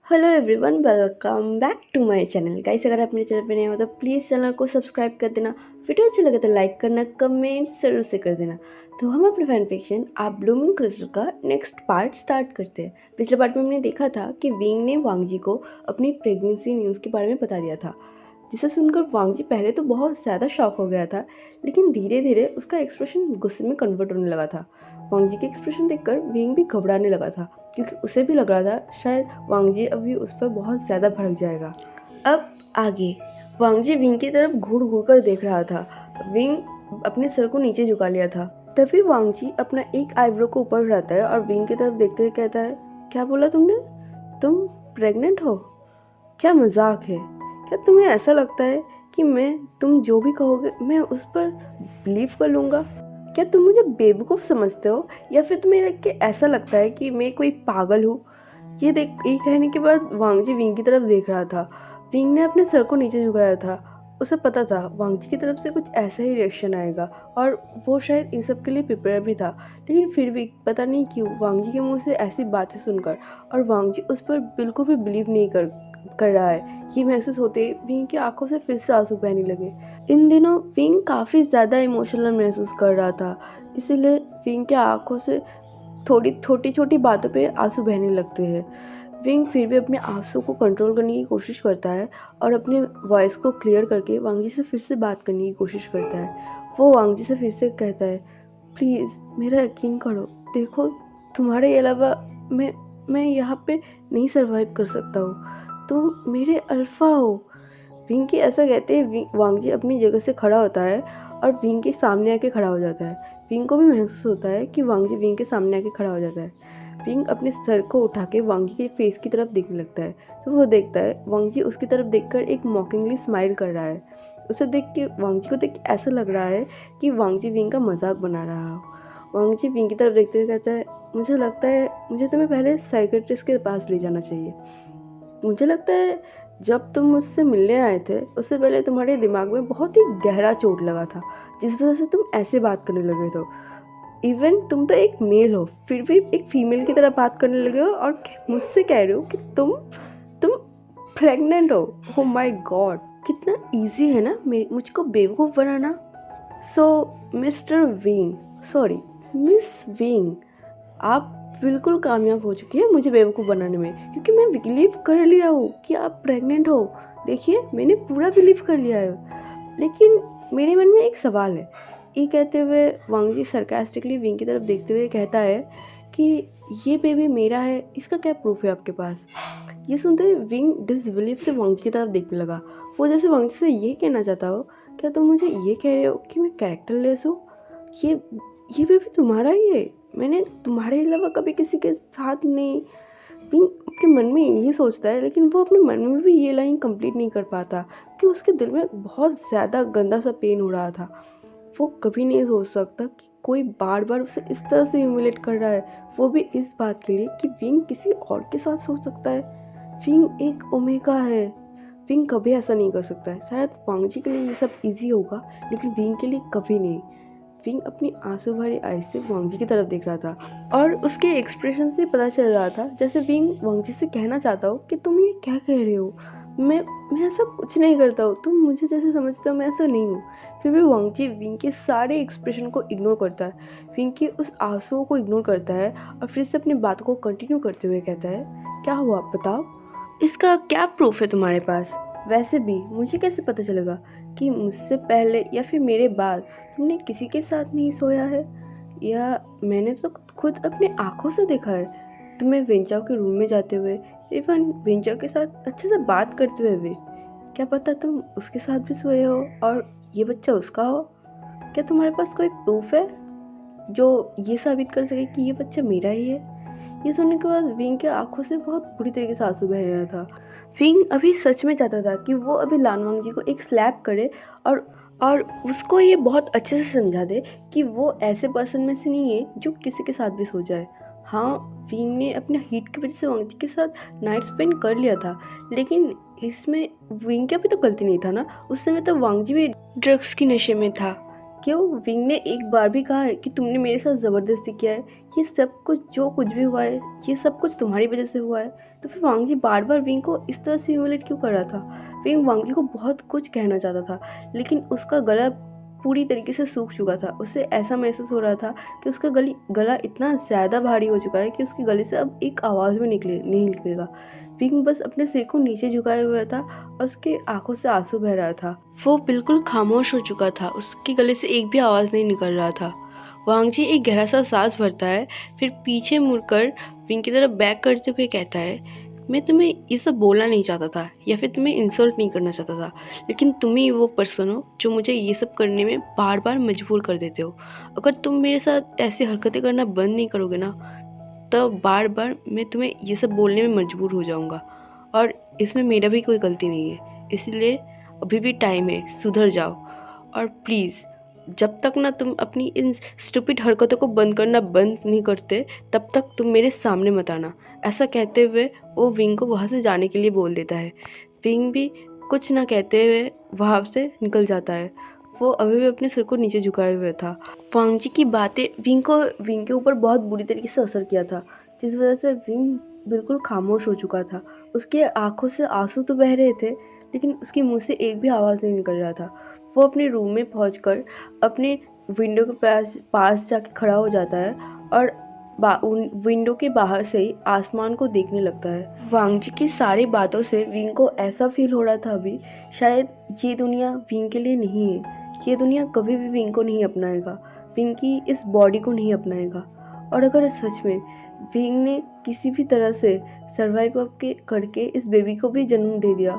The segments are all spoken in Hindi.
Hello everyone, welcome back to my channel. Guys, अगर आप मेरे चैनल पे नए हो तो प्लीज़ चैनल को सब्सक्राइब कर देना। वीडियो अच्छा लगे तो लाइक करना, कमेंट जरूर से कर देना। तो हम अपने फैन फिक्शन आ ब्लूमिंग क्रिस्टल का नेक्स्ट पार्ट स्टार्ट करते हैं। पिछले पार्ट में हमने देखा था कि विंग ने वांग जी को अपनी प्रेगनेंसी न्यूज़ के बारे में बता दिया था, जिसे सुनकर वांग जी पहले तो बहुत ज़्यादा शॉक हो गया था, लेकिन धीरे धीरे उसका एक्सप्रेशन गुस्से में कन्वर्ट होने लगा था। वांग जी के एक्सप्रेशन देखकर विंग भी घबराने लगा था, क्योंकि उसे भी लग रहा था शायद वांग जी अभी उस पर बहुत ज़्यादा भड़क जाएगा। अब आगे वांग जी विंग की तरफ घूर घूर कर देख रहा था। विंग अपने सर को नीचे झुका लिया था। तभी वांग जी अपना एक आईब्रो को ऊपर उठाता है और विंग की तरफ देखते हुए कहता है, क्या बोला तुमने? तुम प्रेग्नेंट हो? क्या मजाक है? क्या तुम्हें ऐसा लगता है कि तुम जो भी कहोगे मैं उस पर बिलीव कर लूँगा? क्या तुम मुझे बेवकूफ़ समझते हो, या फिर तुम्हें देख के ऐसा लगता है कि मैं कोई पागल हूँ? ये कहने के बाद वांग जी विंग की तरफ देख रहा था। विंग ने अपने सर को नीचे झुकाया था। उसे पता था वांग जी की तरफ से कुछ ऐसा ही रिएक्शन आएगा, और वो शायद इन सब के लिए प्रिपेयर भी था। लेकिन फिर भी पता नहीं क्यों वांग जी के मुंह से ऐसी बातें सुनकर और वांग जी उस पर बिल्कुल भी बिलीव नहीं कर कर रहा है, ये महसूस होते विंग की आंखों से फिर से आंसू बहने लगे। इन दिनों विंग काफ़ी ज़्यादा इमोशनल महसूस कर रहा था, इसीलिए विंग की आंखों से थोड़ी छोटी छोटी बातों पे आंसू बहने लगते हैं। विंग फिर भी अपने आंसू को कंट्रोल करने की कोशिश करता है और अपने वॉइस को क्लियर करके वांग जी से फिर से बात करने की कोशिश करता है। वो वांग जी से फिर से कहता है, प्लीज़ मेरा यकीन करो, देखो तुम्हारे अलावा मैं मैं यहाँ पे नहीं सरवाइव कर सकता हूँ, तुम मेरे अल्फ़ा हो। विंग के ऐसा कहते ही वांग जी अपनी जगह से खड़ा होता है और विंग के सामने आके खड़ा हो जाता है। विंग को भी महसूस होता है कि वांग जी विंग के सामने आके खड़ा हो जाता है। विंग अपने सर को उठा के वांग जी के फेस की तरफ देखने लगता है। तो वो देखता है वांग जी उसकी तरफ देखकर एक मॉकिंगली स्माइल कर रहा है। उसे देख के वांग जी को देख के ऐसा लग रहा है कि वांग जी विंग का मजाक बना रहा हो। वांग जी विंग की तरफ देखते हुए कहता है, मुझे लगता है मुझे तुम्हें पहले साइकेट्रिस्ट के पास ले जाना चाहिए। मुझे लगता है जब तुम मुझसे मिलने आए थे उससे पहले तुम्हारे दिमाग में बहुत ही गहरा चोट लगा था, जिस वजह से तुम ऐसे बात करने लगे हो। इवन तुम तो एक मेल हो, फिर भी एक फीमेल की तरह बात करने लगे हो और मुझसे कह रहे हो कि तुम प्रेग्नेंट हो। ओ माय गॉड, कितना इजी है ना मुझको बेवकूफ़ बनाना। So mister Wing, sorry miss Wing, आप बिल्कुल कामयाब हो चुकी है मुझे बेवकूफ़ बनाने में, क्योंकि मैं बिलीव कर लिया हूँ कि आप प्रेग्नेंट हो। देखिए मैंने पूरा बिलीव कर लिया है, लेकिन मेरे मन में एक सवाल है। ये कहते हुए वांग जी सरकास्टिकली विंग की तरफ देखते हुए कहता है कि ये बेबी मेरा है, इसका क्या प्रूफ है आपके पास? ये सुनते हुए विंग डिसबिलीव से वांग जी की तरफ देखने लगा। वो जैसे वांग जी से ये कहना चाहता हो, क्या तुम मुझे ये कह रहे हो कि मैं कैरेक्टरलेस हूँ? ये ये बेबी तुम्हारा ही है, मैंने तुम्हारे अलावा कभी किसी के साथ नहीं। विंग अपने मन में यही सोचता है, लेकिन वो अपने मन में भी ये लाइन कंप्लीट नहीं कर पाता कि उसके दिल में बहुत ज़्यादा गंदा सा पेन हो रहा था। वो कभी नहीं सोच सकता कि कोई बार बार उसे इस तरह से ह्यूमिलेट कर रहा है, वो भी इस बात के लिए कि विंग किसी और के साथ सोच सकता है। विंग एक ओमेगा है, विंग कभी ऐसा नहीं कर सकता है। शायद वांग जी के लिए ये सब इजी होगा, लेकिन विंग के लिए कभी नहीं। विंग अपनी आंसू भरी आई से वांग जी की तरफ देख रहा था, और उसके एक्सप्रेशन से पता चल रहा था जैसे विंग वांग जी से कहना चाहता हो कि तुम ये क्या कह रहे हो, मैं ऐसा कुछ नहीं करता हूँ, तुम मुझे जैसे समझते हो मैं ऐसा नहीं हूँ। फिर भी वांग जी विंग के सारे एक्सप्रेशन को इग्नोर करता है, विंग के उस आंसुओं को इग्नोर करता है और फिर से अपनी बात को कंटिन्यू करते हुए कहता है, क्या हुआ बताओ, इसका क्या प्रूफ है तुम्हारे पास? वैसे भी मुझे कैसे पता चलेगा कि मुझसे पहले या फिर मेरे बाद तुमने किसी के साथ नहीं सोया है? या मैंने तो खुद अपने आँखों से देखा है तुम्हें वेंचाओ के रूम में जाते हुए, इवन वेंचाओ के साथ अच्छे से बात करते हुए भी। क्या पता तुम उसके साथ भी सोए हो और ये बच्चा उसका हो? क्या तुम्हारे पास कोई प्रूफ है जो ये साबित कर सके कि ये बच्चा मेरा ही है? ये सुनने के बाद विंग के आंखों से बहुत बुरी तरीके से आंसू बह रहा था। विंग अभी सच में चाहता था कि वो अभी लानवांग जी को एक स्लैप करे और उसको ये बहुत अच्छे से समझा दे कि वो ऐसे पर्सन में से नहीं है जो किसी के साथ भी सो जाए। हाँ, विंग ने अपने हीट की वजह से वांग जी के साथ नाइट स्पेंड कर लिया था, लेकिन इसमें विंग का भी तो गलती नहीं था ना। उस समय तो वांग जी भी ड्रग्स की नशे में था। क्यों विंग ने एक बार भी कहा है कि तुमने मेरे साथ ज़बरदस्ती किया है? ये सब कुछ जो कुछ भी हुआ है, ये सब कुछ तुम्हारी वजह से हुआ है। तो फिर वांग जी बार बार विंग को इस तरह से ह्यूमिलेट क्यों कर रहा था? विंग वांग जी को बहुत कुछ कहना चाहता था, लेकिन उसका गला पूरी तरीके से सूख चुका था। उसे ऐसा महसूस हो रहा था कि उसका गला इतना ज़्यादा भारी हो चुका है कि उसके गले से अब एक आवाज़ भी नहीं निकलेगा। विंग बस अपने सिर को नीचे झुकाए हुआ था और उसके आंखों से आंसू बह रहा था। वो बिल्कुल खामोश हो चुका था, उसके गले से एक भी आवाज़ नहीं निकल रहा था। वांग जी एक गहरा सा सांस भरता है, फिर पीछे मुड़कर विंग की तरफ बैक करते हुए कहता है, मैं तुम्हें ये सब बोलना नहीं चाहता था या फिर तुम्हें इंसल्ट नहीं करना चाहता था, लेकिन तुम ही वो पर्सन हो जो मुझे ये सब करने में बार बार मजबूर कर देते हो। अगर तुम मेरे साथ ऐसी हरकतें करना बंद नहीं करोगे ना, तब बार बार मैं तुम्हें ये सब बोलने में मजबूर हो जाऊंगा, और इसमें मेरा भी कोई गलती नहीं है। इसलिए अभी भी टाइम है, सुधर जाओ। और प्लीज़ जब तक ना तुम अपनी इन स्टूपिड हरकतों को बंद करना बंद नहीं करते, तब तक तुम मेरे सामने मत आना। ऐसा कहते हुए वो विंग को वहाँ से जाने के लिए बोल देता है। विंग भी कुछ ना कहते हुए वहाँ से निकल जाता है। वो अभी भी अपने सिर को नीचे झुकाए हुए था। वांग जी की बातें विंग के ऊपर बहुत बुरी तरीके से असर किया था, जिस वजह से विंग बिल्कुल खामोश हो चुका था। उसके आंखों से आंसू तो बह रहे थे, लेकिन उसके मुंह से एक भी आवाज़ नहीं निकल रहा था। वो अपने रूम में पहुंचकर अपने विंडो के पास जाके खड़ा हो जाता है और विंडो के बाहर से ही आसमान को देखने लगता है। वांग जी की सारी बातों से विंग को ऐसा फील हो रहा था अभी, शायद ये दुनिया विंग के लिए नहीं है। ये दुनिया कभी भी विंग को नहीं अपनाएगा, विंग की इस बॉडी को नहीं अपनाएगा। और अगर सच में विंग ने किसी भी तरह से सर्वाइव करके इस बेबी को भी जन्म दे दिया,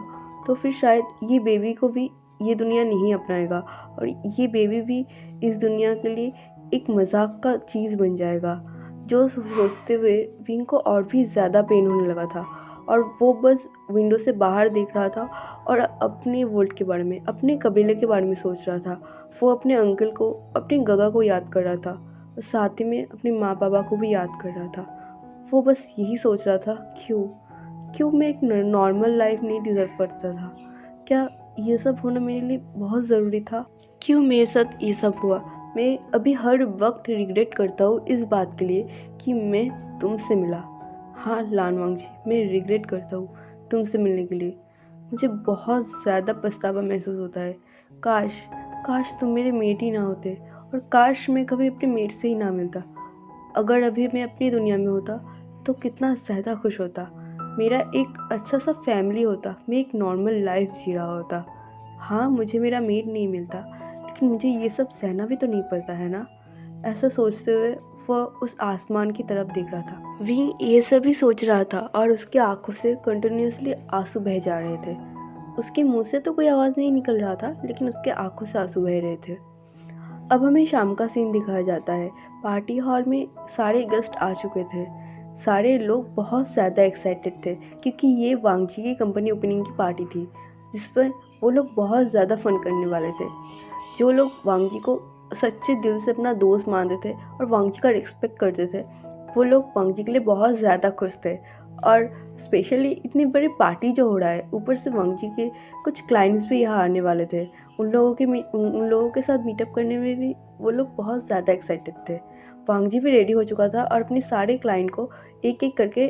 तो फिर शायद ये बेबी को भी ये दुनिया नहीं अपनाएगा, और ये बेबी भी इस दुनिया के लिए एक मजाक का चीज़ बन जाएगा। जो सोचते हुए विंग को और भी ज़्यादा पेन होने लगा था, और वो बस विंडो से बाहर देख रहा था और अपने वोल्ट के बारे में, अपने कबीले के बारे में सोच रहा था। वो अपने अंकल को, अपने गगा को याद कर रहा था, और साथ ही में अपने माँ बाबा को भी याद कर रहा था। वो बस यही सोच रहा था, क्यों मैं एक नॉर्मल लाइफ नहीं डिज़र्व करता था? क्या ये सब होना मेरे लिए बहुत ज़रूरी था? क्यों मेरे साथ ये सब हुआ? मैं अभी हर वक्त रिग्रेट करता हूँ इस बात के लिए कि मैं तुमसे मिला। हाँ लानवांग जी, मैं रिग्रेट करता हूँ तुमसे मिलने के लिए। मुझे बहुत ज़्यादा पछतावा महसूस होता है। काश तुम मेरे मेट ही ना होते, और काश मैं कभी अपने मेट से ही ना मिलता। अगर अभी मैं अपनी दुनिया में होता तो कितना ज़्यादा खुश होता। मेरा एक अच्छा सा फैमिली होता, मैं एक नॉर्मल लाइफ जी रहा होता। हाँ, मुझे मेरा मेट नहीं मिलता, लेकिन मुझे ये सब सहना भी तो नहीं पड़ता है ना। ऐसा सोचते हुए वह उस आसमान की तरफ देख रहा था। विंग ये सभी सोच रहा था और उसकी आंखों से कंटिन्यूसली आंसू बह जा रहे थे। उसके मुंह से तो कोई आवाज़ नहीं निकल रहा था, लेकिन उसके आंखों से आंसू बह रहे थे। अब हमें शाम का सीन दिखाया जाता है। पार्टी हॉल में सारे गेस्ट आ चुके थे। सारे लोग बहुत ज़्यादा एक्साइटेड थे, क्योंकि ये वांग जी की कंपनी ओपनिंग की पार्टी थी, जिस पर वो लोग बहुत ज़्यादा फन करने वाले थे। जो लोग वांग जी को सच्चे दिल से अपना दोस्त मानते थे और वांग जी का रिस्पेक्ट करते थे, वो लोग वांग जी के लिए बहुत ज़्यादा खुश थे। और स्पेशली इतनी बड़ी पार्टी जो हो रहा है, ऊपर से वांग जी के कुछ क्लाइंट्स भी यहाँ आने वाले थे। उन लोगों के साथ मीटअप करने में भी वो लोग बहुत ज़्यादा एक्साइटेड थे। वांग जी भी रेडी हो चुका था और अपने सारे क्लाइंट को एक एक करके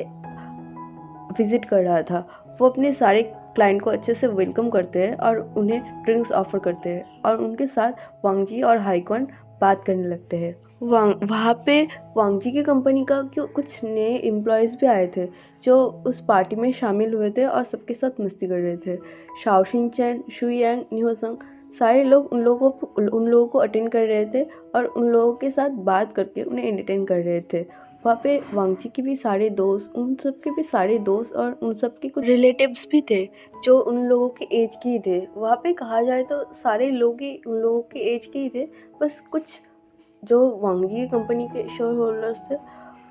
विज़िट कर रहा था। वो अपने सारे क्लाइंट को अच्छे से वेलकम करते हैं और उन्हें ड्रिंक्स ऑफ़र करते हैं, और उनके साथ वांग जी और हाईकॉन बात करने लगते हैं। वहाँ पे वांग जी की कंपनी का कुछ नए एम्प्लॉयज़ भी आए थे, जो उस पार्टी में शामिल हुए थे और सबके साथ मस्ती कर रहे थे। शाओशिन चैन, शुयांग, न्योसंग, सारे लोग उन लोगों को अटेंड कर रहे थे और उन लोगों के साथ बात करके उन्हें एंटरटेन कर रहे थे। वहाँ पे वांग जी के भी सारे दोस्त, उन सब के भी सारे दोस्त और उन सब के कुछ रिलेटिव्स भी थे, जो उन लोगों के एज के ही थे। वहाँ पे कहा जाए तो सारे लोग ही उन लोगों के एज के ही थे, बस कुछ जो वांग जी की कंपनी के शेयर होल्डर्स थे,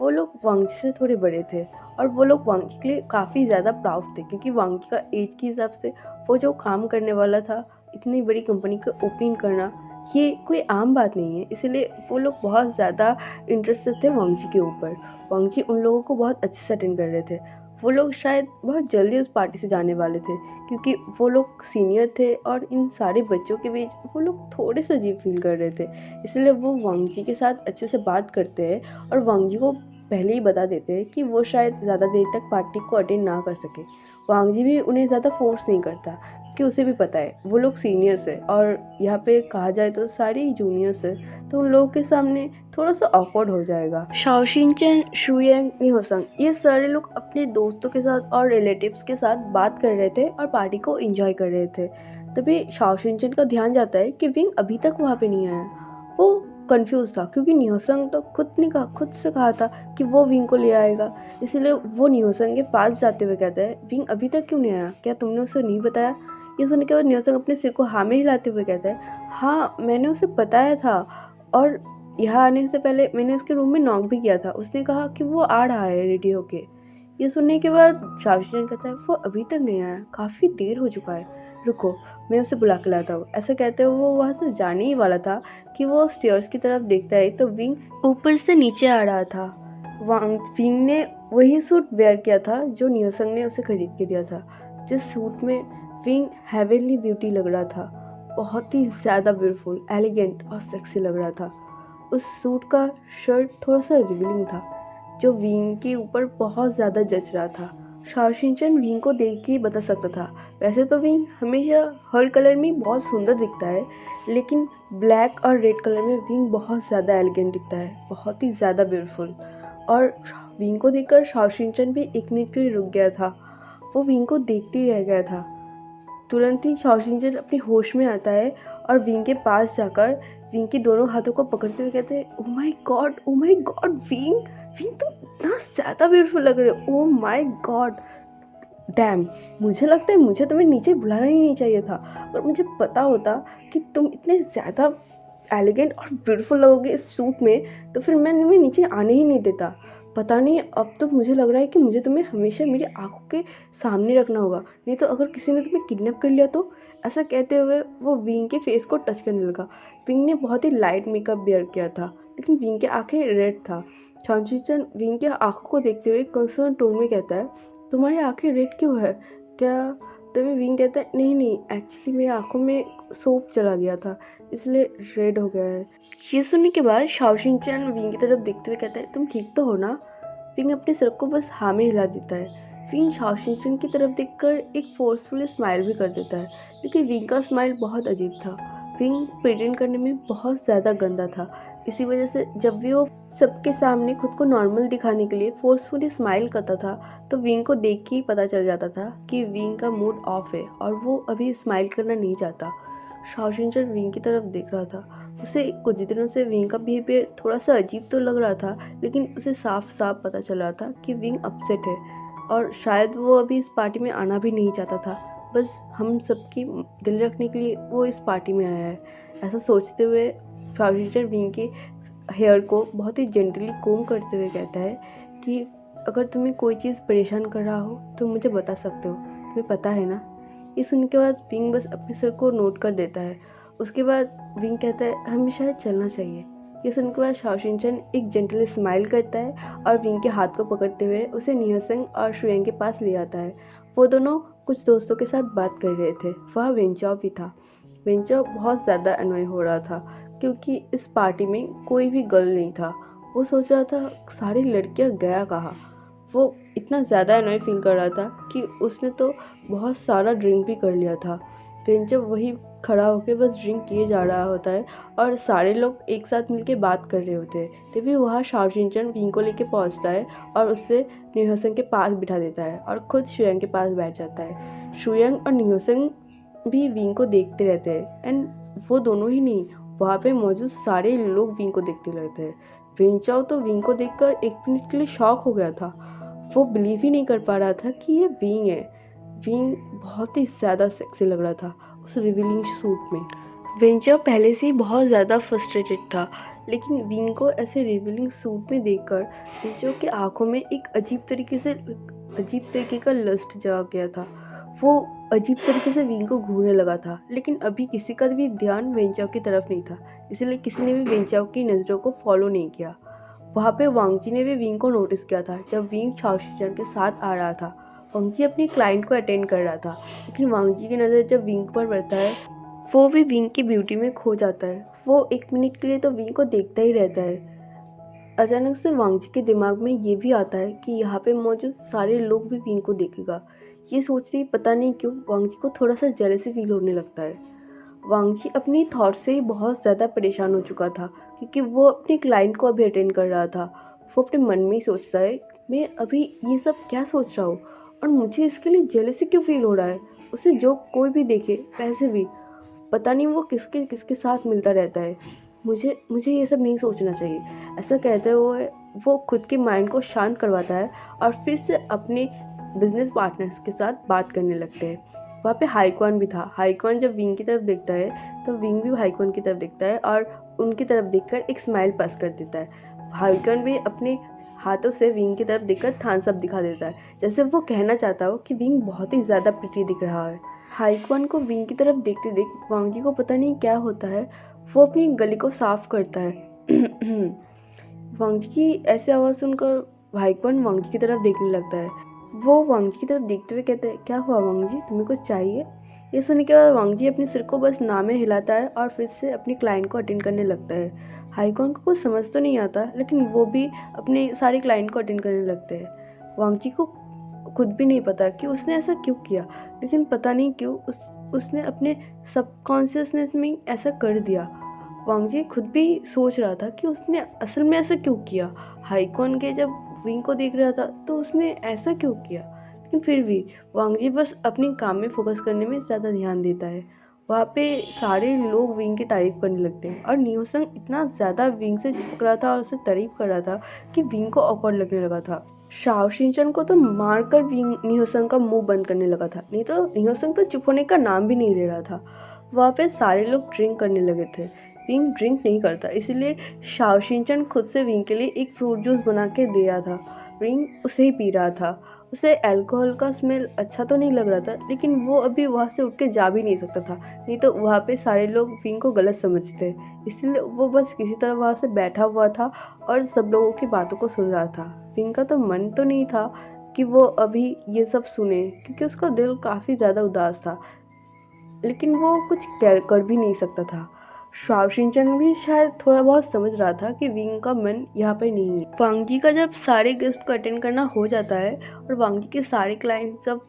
वो लोग वांग जी से थोड़े बड़े थे, और वो लोग वांग जी के लिए काफ़ी ज़्यादा प्राउड थे, क्योंकि वांग जी का एज के हिसाब से वो जो काम करने वाला था, इतनी बड़ी कंपनी को ओपन करना, ये कोई आम बात नहीं है। इसलिए वो लोग बहुत ज़्यादा इंटरेस्टेड थे वांग जी के ऊपर। वांग जी उन लोगों को बहुत अच्छे से अटेंड कर रहे थे। वो लोग शायद बहुत जल्दी उस पार्टी से जाने वाले थे, क्योंकि वो लोग सीनियर थे और इन सारे बच्चों के बीच वो लोग थोड़े से अजीब फील कर रहे थे। इसलिए वो वांग जी के साथ अच्छे से बात करते हैं और वांग जी को पहले ही बता देते हैं कि वो शायद ज़्यादा देर तक पार्टी को अटेंड ना कर सके। वांग जी भी उन्हें ज़्यादा फोर्स नहीं करता, क्योंकि उसे भी पता है वो लोग सीनियर्स है और यहाँ पे कहा जाए तो सारे ही जूनियर्स है, तो उन लोगों के सामने थोड़ा सा ऑकवर्ड हो जाएगा। शाओ शिनचेन, शुयांग, निहोसंग, ये सारे लोग अपने दोस्तों के साथ और रिलेटिव्स के साथ बात कर रहे थे और पार्टी को एंजॉय कर रहे थे। तभी शाओ शिनचेन का ध्यान जाता है कि विंग अभी तक वहाँ पे नहीं आया। वो कंफ्यूज था, क्योंकि निहोसंग तो खुद से कहा था कि वो विंग को ले आएगा। इसलिए वो निहोसंग के पास जाते हुए कहता है, विंग अभी तक क्यों नहीं आया, क्या तुमने उसे नहीं बताया? ये सुनने के बाद निहोसंग अपने सिर को हाँ में हिलाते हुए कहता है, हाँ मैंने उसे बताया था, और यहाँ आने से पहले मैंने उसके रूम में नॉक भी किया था। उसने कहा कि वो आ रहा है रेडी होके। ये सुनने के बाद शाओ शिनचेन कहता है, वो अभी तक नहीं आया, काफ़ी देर हो चुका है, रुको मैं उसे बुला के लाता हूँ। ऐसा कहते हुए वो वहाँ से जाने ही वाला था कि वो स्टेयर्स की तरफ देखता है तो विंग ऊपर से नीचे आ रहा था। विंग ने वही सूट वेयर किया था जो निहोसंग ने उसे खरीद के दिया था, जिस सूट में विंग हेवनली ब्यूटी लग रहा था। बहुत ही ज़्यादा ब्यूटीफुल, एलिगेंट और सेक्सी लग रहा था। उस सूट का शर्ट थोड़ा सा रिवीलिंग था, जो विंग के ऊपर बहुत ज़्यादा जच रहा था। शाओ शिनचेन विंग को देख के ही बता सकता था। वैसे तो विंग हमेशा हर कलर में बहुत सुंदर दिखता है, लेकिन ब्लैक और रेड कलर में विंग बहुत ज़्यादा एलिगेंट दिखता है, बहुत ही ज़्यादा ब्यूटीफुल। और विंग को देखकर शाओ शिनचेन भी एक मिनट के लिए रुक गया था। वो विंग को देखते ही रह गया था। तुरंत ही शाओ शिनचेन अपने होश में आता है और विंग के पास जाकर विंग के दोनों हाथों को पकड़ते हुए कहते हैं, ओ माय गॉड विंग, विंग तुम इतना ज़्यादा ब्यूटीफुल लग रहे हो, ओ माय गॉड डैम। मुझे लगता है मुझे तुम्हें नीचे बुलाना ही नहीं चाहिए था। अगर मुझे पता होता कि तुम इतने ज़्यादा एलिगेंट और ब्यूटीफुल लगोगे इस सूट में, तो फिर मैं तुम्हें नीचे आने ही नहीं देता। पता नहीं, अब तो मुझे लग रहा है कि मुझे तुम्हें हमेशा मेरी आंखों के सामने रखना होगा, नहीं तो अगर किसी ने तुम्हें किडनैप कर लिया तो। ऐसा कहते हुए वो विंग के फेस को टच करने लगा। विंग ने बहुत ही लाइट मेकअप वेयर किया था, लेकिन विंग की आंखें रेड था। शाओ शिनचेन विंग की आंखों को देखते हुए कंसर्न टोन में कहता है, तुम्हारी आंखें रेड क्यों है क्या? तभी विंग कहता है, नहीं एक्चुअली मेरी आंखों में सोप चला गया था, इसलिए रेड हो गया है। ये सुनने के बाद शाओ शिनचेन विंग की तरफ देखते हुए कहता है, तुम ठीक तो हो ना? विंग अपने सर को बस हाँ में हिला देता है। विंग शाओ शिनचेन की तरफ देखकर एक फोर्सफुल स्माइल भी कर देता है, लेकिन विंग का स्माइल बहुत अजीब था। विंग प्रिटेंड करने में बहुत ज़्यादा गंदा था। इसी वजह से जब भी वो सबके सामने खुद को नॉर्मल दिखाने के लिए फोर्सफुली स्माइल करता था, तो विंग को देख के ही पता चल जाता था कि विंग का मूड ऑफ है और वो अभी स्माइल करना नहीं चाहता। शाओ शिनचेन विंग की तरफ देख रहा था। उसे कुछ दिनों से विंग का बिहेवियर थोड़ा सा अजीब तो लग रहा था, लेकिन उसे साफ साफ पता चल रहा था कि विंग अपसेट है और शायद वो अभी इस पार्टी में आना भी नहीं चाहता था। बस हम सबकी दिल रखने के लिए वो इस पार्टी में आया है। ऐसा सोचते हुए शाओ शिनचेन विंग के हेयर को बहुत ही जेंटली कोम करते हुए कहता है कि अगर तुम्हें कोई चीज़ परेशान कर रहा हो तो मुझे बता सकते हो, तुम्हें पता है ना? ये सुनने के बाद विंग बस अपने सर को नोट कर देता है। उसके बाद विंग कहता है, हमें शायद चलना चाहिए। ये सुनने के बाद शाओ शिनचेन एक जेंटल स्माइल करता है और विंग के हाथ को पकड़ते हुए उसे निहोसंग और शुयांग के पास ले आता है। वो दोनों कुछ दोस्तों के साथ बात कर रहे थे। वहाँ वेंचाओ भी था। वेंचाओ बहुत ज़्यादा अनोय हो रहा था, क्योंकि इस पार्टी में कोई भी गर्ल नहीं था। वो सोच रहा था सारी लड़कियां गया कहाँ। वो इतना ज़्यादा अनोय फील कर रहा था कि उसने तो बहुत सारा ड्रिंक भी कर लिया था। वेंचाओ वही खड़ा होकर बस ड्रिंक किए जा रहा होता है और सारे लोग एक साथ मिलके बात कर रहे होते हैं। तभी वहाँ शाओ शिनचेन विंग को लेके पहुँचता है और उससे निहोसंग के पास बिठा देता है और खुद शुयांग के पास बैठ जाता है। शुयांग और निहोसंग भी विंग को देखते रहते हैं एंड वो दोनों ही नहीं, वहाँ पे मौजूद सारे लोग विंग को देखते रहते हैं। वेंचाओ तो विंग को देखकर एक मिनट के लिए शॉक हो गया था। वो बिलीव ही नहीं कर पा रहा था कि ये विंग है। विंग बहुत ही ज़्यादा सेक्सी लग रहा था उस रिवीलिंग सूट में। वेंचाओ पहले से ही बहुत ज़्यादा फ्रस्ट्रेटेड था, लेकिन विंग को ऐसे रिवीलिंग सूट में देखकर वेंचाओ की आंखों में एक अजीब तरीके का लस्ट जगा गया था। वो अजीब तरीके से विंग को घूरने लगा था, लेकिन अभी किसी का भी ध्यान वेंचाओ की तरफ नहीं था, इसलिए किसी ने भी वेंचाओ की नज़रों को फॉलो नहीं किया। वहाँ पे वांग जी ने भी विंग को नोटिस किया था जब विंग शाओ शिनचैन के साथ आ रहा था। वांग जी अपनी क्लाइंट को अटेंड कर रहा था, लेकिन वांग जी की नज़र जब विंग पर पड़ता है वो भी विंग की ब्यूटी में खो जाता है। वो 1 मिनट के लिए तो विंग को देखता ही रहता है। अचानक से वांग जी के दिमाग में ये भी आता है कि यहाँ पे मौजूद सारे लोग भी विंग को देखेगा। ये सोचते ही पता नहीं क्यों वांग जी को थोड़ा सा जेलसी फील होने लगता है। वांग जी अपनी थॉट से ही बहुत ज़्यादा परेशान हो चुका था, क्योंकि वो अपनी क्लाइंट को अभी अटेंड कर रहा था। वो अपने मन में ही सोचता है, मैं अभी ये सब क्या सोच रहा हूँ और मुझे इसके लिए जेलसी क्यों फील हो रहा है। उसे जो कोई भी देखे, वैसे भी पता नहीं वो किसके किसके साथ मिलता रहता है। मुझे मुझे ये सब नहीं सोचना चाहिए। ऐसा कहते हुए वो खुद के माइंड को शांत करवाता है और फिर से अपने बिजनेस पार्टनर्स के साथ बात करने लगते हैं। वहाँ पे हाईक्वान भी था। हाईक्वान जब विंग की तरफ देखता है तो विंग भी हाईक्वान की तरफ देखता है और उनकी तरफ देखकर एक स्माइल पास कर देता है। हाईक्वान भी अपने हाथों से विंग की तरफ देखकर थम्स अप दिखा देता है, जैसे वो कहना चाहता हो कि विंग बहुत ही ज़्यादा प्रिटी दिख रहा है। हाईक्वान को विंग की तरफ देखते देख वांग जी को पता नहीं क्या होता है। वो अपनी गले को साफ करता है। वांग जी की ऐसी आवाज़ सुनकर हाईक्वान वांग जी की तरफ देखने लगता है। वो वांग जी की तरफ देखते हुए कहते हैं, क्या हुआ वांग जी, तुम्हें कुछ चाहिए? ये सुनने के बाद वांग जी अपने सिर को बस ना में हिलाता है और फिर से अपनी क्लाइंट को अटेंड करने लगता है। हाईक्वान को कुछ समझ तो नहीं आता, लेकिन वो भी अपने सारी क्लाइंट को अटेंड करने लगते हैं। वांग जी को खुद भी नहीं पता कि उसने ऐसा क्यों किया, लेकिन पता नहीं क्यों उसने अपने सबकॉन्शियसनेस में ऐसा कर दिया। वांग जी खुद भी सोच रहा था कि उसने असल में ऐसा क्यों किया। हाईक्वान के जब विंग को देख रहा था तो उसने ऐसा क्यों किया, लेकिन फिर भी वांग जी बस अपने काम में फोकस करने में ज़्यादा ध्यान देता है। वहाँ पे सारे लोग विंग की तारीफ़ करने लगते हैं और नियोसंग इतना ज़्यादा विंग से चिपक रहा था और उसे तारीफ़ कर रहा था कि विंग को ऑकवर्ड लगने लगा था। शाओ शिनचैन को तो मारकर विंग नियोसंग का मुंह बंद करने लगा था, नहीं तो नियोसंग तो चुप होने का नाम भी नहीं ले रहा था। वहाँ पे सारे लोग ड्रिंक करने लगे थे। विंग ड्रिंक नहीं करता, इसलिए शाओ शिनचैन खुद से विंग के लिए एक फ्रूट जूस बना के दिया था। विंग उसे ही पी रहा था। उसे अल्कोहल का स्मेल अच्छा तो नहीं लग रहा था, लेकिन वो अभी वहाँ से उठ के जा भी नहीं सकता था, नहीं तो वहाँ पे सारे लोग विंग को गलत समझते। इसलिए वो बस किसी तरह वहाँ से बैठा हुआ था और सब लोगों की बातों को सुन रहा था। विंग का तो मन तो नहीं था कि वो अभी ये सब सुने, क्योंकि उसका दिल काफ़ी ज़्यादा उदास था, लेकिन वो कुछ कर भी नहीं सकता था। शाओ शिनचैन भी शायद थोड़ा बहुत समझ रहा था कि विंग का मन यहाँ पर नहीं है। वांग जी का जब सारे गेस्ट को अटेंड करना हो जाता है और वांग जी के सारे क्लाइंट जब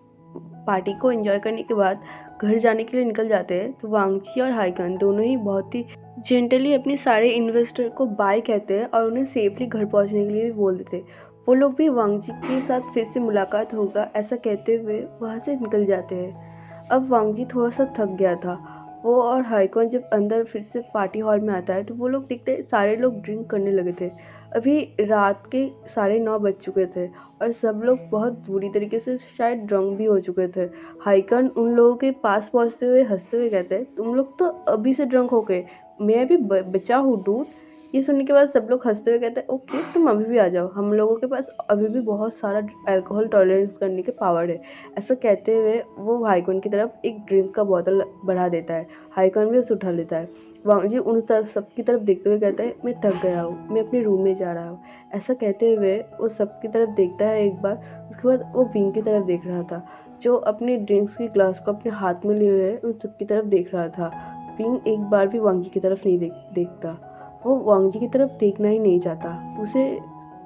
पार्टी को एंजॉय करने के बाद घर जाने के लिए निकल जाते हैं, तो वांग जी और हाईकन दोनों ही बहुत ही जेंटली अपने सारे इन्वेस्टर को बाय कहते हैं और उन्हें सेफली घर पहुंचने के लिए भी बोल देते हैं। वो लोग भी वांग जी के साथ फिर से मुलाकात होगा ऐसा कहते हुए वहाँ से निकल जाते हैं। अब वांग जी थोड़ा सा थक गया था। वो और हाईकॉन जब अंदर फिर से पार्टी हॉल में आता है तो वो लोग देखते हैं सारे लोग ड्रिंक करने लगे थे। अभी रात के 9:30 बज चुके थे और सब लोग बहुत बुरी तरीके से शायद ड्रंक भी हो चुके थे। हाईकॉन उन लोगों के पास पहुंचते हुए हंसते हुए कहते हैं, तुम लोग तो अभी से ड्रंक हो गए, मैं अभी बचा हूँ डूड। ये सुनने के बाद सब लोग हंसते हुए कहते हैं, ओके तुम अभी भी आ जाओ, हम लोगों के पास अभी भी बहुत सारा अल्कोहल टॉलरेंस करने के पावर है। ऐसा कहते हुए वो हाईकॉन की तरफ एक ड्रिंक का बोतल बढ़ा देता है। हाईकॉन भी उसे उठा लेता है। वांग जी उन तरफ सबकी तरफ देखते हुए कहता है, मैं थक गया हूँ, मैं अपने रूम में जा रहा हूँ। ऐसा कहते हुए वो सबकी तरफ देखता है एक बार, उसके बाद वो विंग की तरफ देख रहा था जो अपने ड्रिंक्स की ग्लास को अपने हाथ में लिए हुए उन सबकी तरफ देख रहा था। विंग एक बार भी वांग जी की तरफ नहीं देखता। वो वांग जी की तरफ देखना ही नहीं चाहता। उसे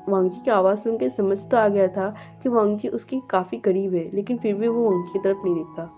वांग जी की आवाज़ सुन के समझ तो आ गया था कि वांग जी उसके काफ़ी करीब है, लेकिन फिर भी वो वांग जी की तरफ नहीं देखता।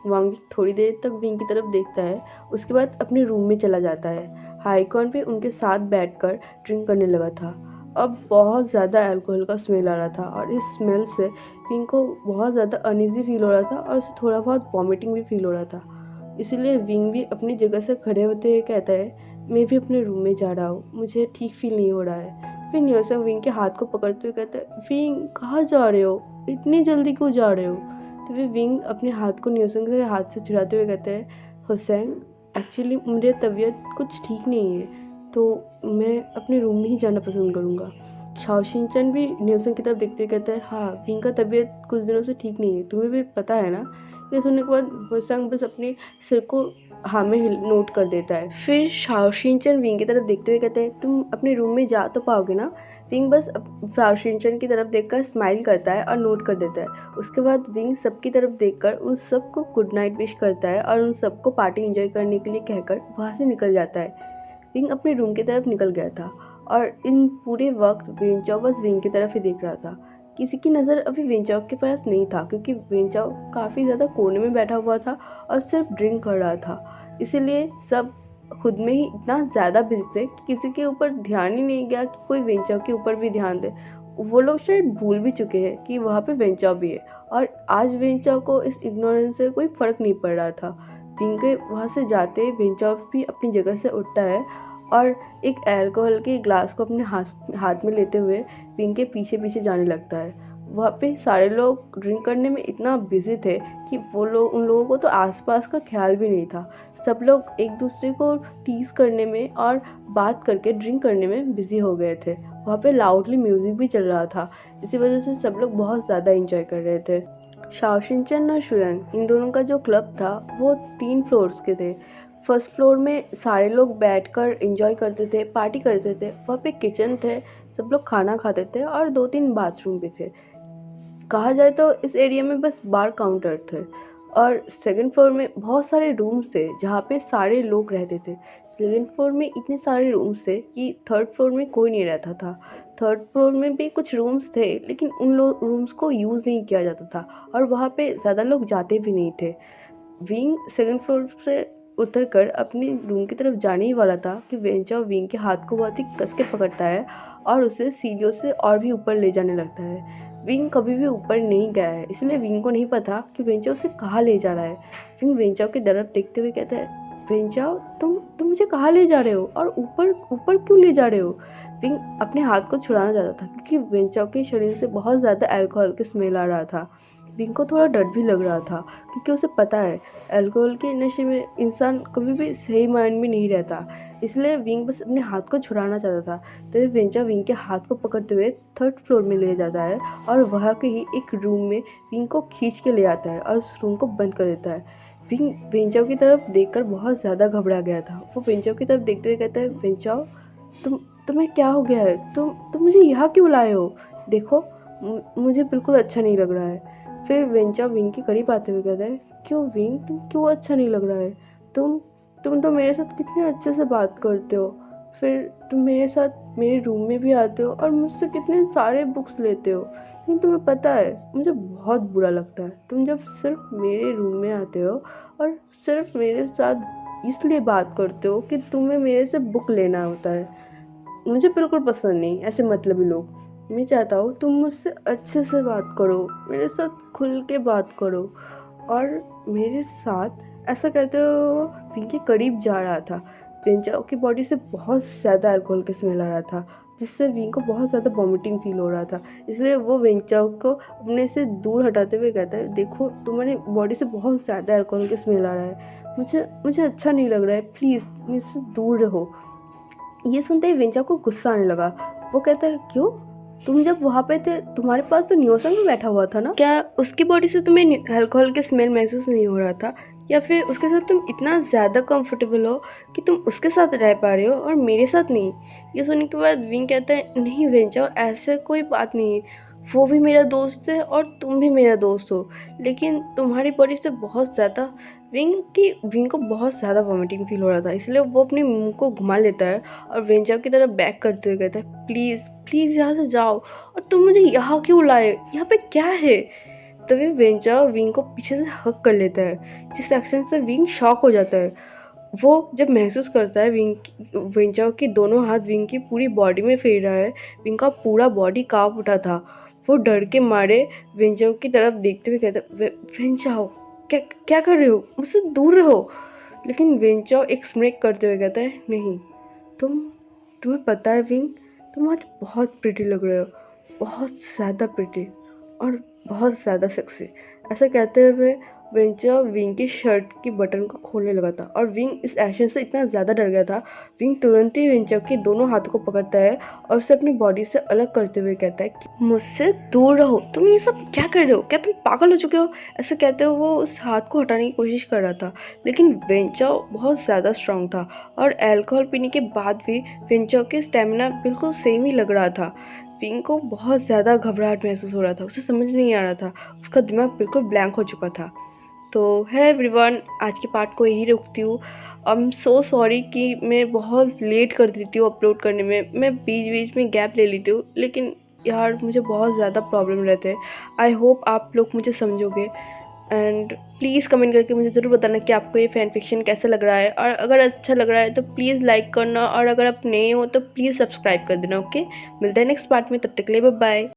वांग जी थोड़ी देर तक विंग की तरफ देखता है, उसके बाद अपने रूम में चला जाता है। हाईकॉन भी उनके साथ बैठकर ड्रिंक करने लगा था। अब बहुत ज़्यादा अल्कोहल का स्मेल आ रहा था और इस स्मेल से विंग को बहुत ज़्यादा अनईजी फील हो रहा था और उसे थोड़ा बहुत वॉमिटिंग भी फील हो रहा था। इसीलिए विंग भी अपनी जगह से खड़े होते हुए कहता है, मैं भी अपने रूम में जा रहा हूँ, मुझे ठीक फील नहीं हो रहा है। फिर न्योसंग विंग के हाथ को पकड़ते हुए कहता है, विंग कहाँ जा रहे हो, इतनी जल्दी क्यों जा रहे हो? तो फिर विंग अपने हाथ को न्योसंग के हाथ से छुड़ाते हुए कहते हैं, हुसैन एक्चुअली मेरी तबीयत कुछ ठीक नहीं है, तो मैं अपने रूम में ही जाना पसंद करूँगा। शाओ शिनचैन भी न्योसंग की तरफ देखते हुए कहता है, हाँ विंग का तबीयत कुछ दिनों से ठीक नहीं है, तुम्हें भी पता है ना? ये सुनने के बाद हुसैन बस अपने सिर को हाँ में नोट कर देता है। फिर शाओ शिनचैन विंग की तरफ देखते हुए कहते हैं, तुम अपने रूम में जा तो पाओगे ना? विंग बस शाओशिनचैन की तरफ देखकर स्माइल करता है और नोट कर देता है। उसके बाद विंग सबकी तरफ देखकर उन सबको गुड नाइट विश करता है और उन सबको पार्टी एंजॉय करने के लिए कहकर वहाँ से निकल जाता है। विंग अपने रूम की तरफ निकल गया था और इन पूरे वक्त वेंचाओ बस विंग की तरफ ही देख रहा था। किसी की नज़र अभी वेंचाओ के पास नहीं था, क्योंकि वेंचाओ काफ़ी ज़्यादा कोने में बैठा हुआ था और सिर्फ ड्रिंक कर रहा था। इसीलिए सब खुद में ही इतना ज़्यादा बिजी थे कि किसी के ऊपर ध्यान ही नहीं गया कि कोई वेंचाओ के ऊपर भी ध्यान दे। वो लोग शायद भूल भी चुके हैं कि वहाँ पे वेंचाओ भी है, और आज वेंचाओ को इस इग्नोरेंस से कोई फ़र्क नहीं पड़ रहा था। विंग के वहाँ से जाते वेंचाओ भी अपनी जगह से उठता है और एक अल्कोहल के ग्लास को अपने हाथ में लेते हुए विंग के पीछे पीछे जाने लगता है। वहाँ पे सारे लोग ड्रिंक करने में इतना बिजी थे कि उन लोगों को तो आसपास का ख्याल भी नहीं था। सब लोग एक दूसरे को टीज करने में और बात करके ड्रिंक करने में बिजी हो गए थे। वहाँ पे लाउडली म्यूज़िक भी चल रहा था, इसी वजह से सब लोग बहुत ज़्यादा इंजॉय कर रहे थे। शाओशिनचैन और शुयांग इन दोनों का जो क्लब था वो 3 फ्लोर्स के थे। फर्स्ट फ्लोर में सारे लोग बैठकर एंजॉय करते थे, पार्टी करते थे। वहाँ पे किचन थे, सब लोग खाना खाते थे और 2-3 बाथरूम भी थे। कहा जाए तो इस एरिया में बस बार काउंटर थे। और सेकंड फ्लोर में बहुत सारे रूम्स थे जहाँ पे सारे लोग रहते थे। सेकंड फ्लोर में इतने सारे रूम्स थे कि थर्ड फ्लोर में कोई नहीं रहता था। थर्ड फ्लोर में भी कुछ रूम्स थे, लेकिन उन रूम्स को यूज़ नहीं किया जाता था और वहाँ पे ज़्यादा लोग जाते भी नहीं थे। विंग सेकंड फ्लोर से उतरकर अपने रूम की तरफ जाने ही वाला था कि वेंचाओ विंग के हाथ को बहुत ही कस के पकड़ता है और उसे सीढ़ियों से और भी ऊपर ले जाने लगता है। विंग कभी भी ऊपर नहीं गया है, इसलिए विंग को नहीं पता कि वेंचाओ उसे कहाँ ले जा रहा है। विंग वेंचाओ की तरफ देखते हुए कहता है, वेंचाओ तुम मुझे कहाँ ले जा रहे हो और ऊपर ऊपर क्यों ले जा रहे हो। विंग अपने हाथ को छुड़ाना चाहता था क्योंकि वेंचाओ के शरीर से बहुत ज़्यादा अल्कोहल की स्मेल आ रहा था। विंग को थोड़ा डर भी लग रहा था क्योंकि उसे पता है अल्कोहल के नशे में इंसान कभी भी सही माइंड में नहीं रहता। इसलिए विंग बस अपने हाथ को छुड़ाना चाहता था। तभी वेंचाओ विंग के हाथ को पकड़ते हुए थर्ड फ्लोर में ले जाता है और वहाँ के ही एक रूम में विंग को खींच के ले आता है और उस रूम को बंद कर देता है। विंग वेंचाओ की तरफ देखकर बहुत ज़्यादा घबरा गया था। वो वेंचाओ की तरफ देखते हुए कहता है, वेंचाओ तुम्हें क्या हो गया है, तुम मुझे यहाँ क्यों लाए हो। देखो मुझे बिल्कुल अच्छा नहीं लग रहा है। फिर वेंचाओ विंग के करीब आते हुए कहता है, क्यों विंग, तुम क्यों अच्छा नहीं लग रहा है। तुम तो मेरे साथ कितने अच्छे से बात करते हो, फिर तुम मेरे साथ मेरे रूम में भी आते हो और मुझसे कितने सारे बुक्स लेते हो, लेकिन तुम्हें पता है मुझे बहुत बुरा लगता है तुम जब सिर्फ मेरे रूम में आते हो और सिर्फ मेरे साथ इसलिए बात करते हो कि तुम्हें मेरे से बुक लेना होता है। मुझे बिल्कुल पसंद नहीं ऐसे मतलबी लोग। मैं चाहता हूँ तुम मुझसे अच्छे से बात करो, मेरे साथ खुल के बात करो और मेरे साथ। ऐसा कहते हुए विंग के करीब जा रहा था। वेंचाओ की बॉडी से बहुत ज़्यादा अल्कोहल की स्मेल आ रहा था, जिससे विंग को बहुत ज़्यादा वॉमिटिंग फील हो रहा था। इसलिए वो वेंचाओ को अपने से दूर हटाते हुए कहता है, देखो तुम्हारी बॉडी से बहुत ज़्यादा अल्कोहल की स्मेल आ रहा है, मुझे अच्छा नहीं लग रहा है, प्लीज़ मुझसे दूर रहो। ये सुनते ही वेंचाओ को गुस्सा आने लगा। वो कहता है, क्यों, तुम जब वहाँ पे थे तुम्हारे पास तो न्योसन भी बैठा हुआ था ना, क्या उसकी बॉडी से तुम्हें अल्कोहल के स्मेल महसूस नहीं हो रहा था, या फिर उसके साथ तुम इतना ज़्यादा कंफर्टेबल हो कि तुम उसके साथ रह पा रहे हो और मेरे साथ नहीं। ये सुनने के बाद विंग कहता है, नहीं वेंचाओ ऐसे कोई बात नहीं है, वो भी मेरा दोस्त है और तुम भी मेरा दोस्त हो, लेकिन तुम्हारी बॉडी से बहुत ज़्यादा। विंग को बहुत ज़्यादा वॉमिटिंग फील हो रहा था, इसलिए वो अपने मुंह को घुमा लेता है और वेंचाओ की तरफ बैक करते हुए कहता है, प्लीज़ प्लीज़ यहाँ से जाओ, और तुम मुझे यहाँ क्यों लाए, यहाँ पे क्या है। तभी वेंचाओ विंग को पीछे से हक कर लेता है, जिस एक्शन से विंग शॉक हो जाता है। वो जब महसूस करता है वेंचाओ की दोनों हाथ विंग की पूरी बॉडी में फेर रहा है, विंग का पूरा बॉडी काँप उठा था। वो डर के मारे वेंचाओ की तरफ देखते हुए कहता है, वेंचाओ क्या क्या कर रहे हो, मुझसे दूर रहो। लेकिन वेंचाओ एक स्मिक करते हुए कहता है, नहीं, तुम्हें पता है विंग, तुम आज बहुत प्रिटी लग रहे हो, बहुत ज़्यादा प्रिटी और बहुत ज़्यादा सेक्सी। ऐसा कहते हुए वेंचर विंग की शर्ट की बटन को खोलने लगा था और विंग इस एक्शन से इतना ज़्यादा डर गया था। विंग तुरंत ही वेंचर के दोनों हाथों को पकड़ता है और उसे अपनी बॉडी से अलग करते हुए कहता है कि मुझसे दूर रहो, तुम ये सब क्या कर रहे हो, क्या तुम पागल हो चुके हो। ऐसे कहते हुए वो उस हाथ को हटाने की कोशिश कर रहा था, लेकिन वेंचर बहुत ज़्यादा स्ट्रांग था और अल्कोहल पीने के बाद भी वेंचर के स्टेमिना बिल्कुल सेम ही लग रहा था। विंग को बहुत ज़्यादा घबराहट महसूस हो रहा था, उसे समझ नहीं आ रहा था, उसका दिमाग बिल्कुल ब्लैंक हो चुका था। तो है एवरीवन, आज के पार्ट को यही रोकती हूँ। आई एम सो सॉरी कि मैं बहुत लेट कर देती हूँ अपलोड करने में, मैं बीच बीच में गैप ले लेती हूँ, लेकिन यार मुझे बहुत ज़्यादा प्रॉब्लम रहते हैं। आई होप आप लोग मुझे समझोगे एंड प्लीज़ कमेंट करके मुझे ज़रूर बताना कि आपको ये फैन फिक्शन कैसा लग रहा है, और अगर अच्छा लग रहा है तो प्लीज़ लाइक करना, और अगर आप नए हो तो प्लीज़ सब्सक्राइब कर देना। ओके, मिलते हैं नेक्स्ट पार्ट में, तब तक के लिए बाय बाय।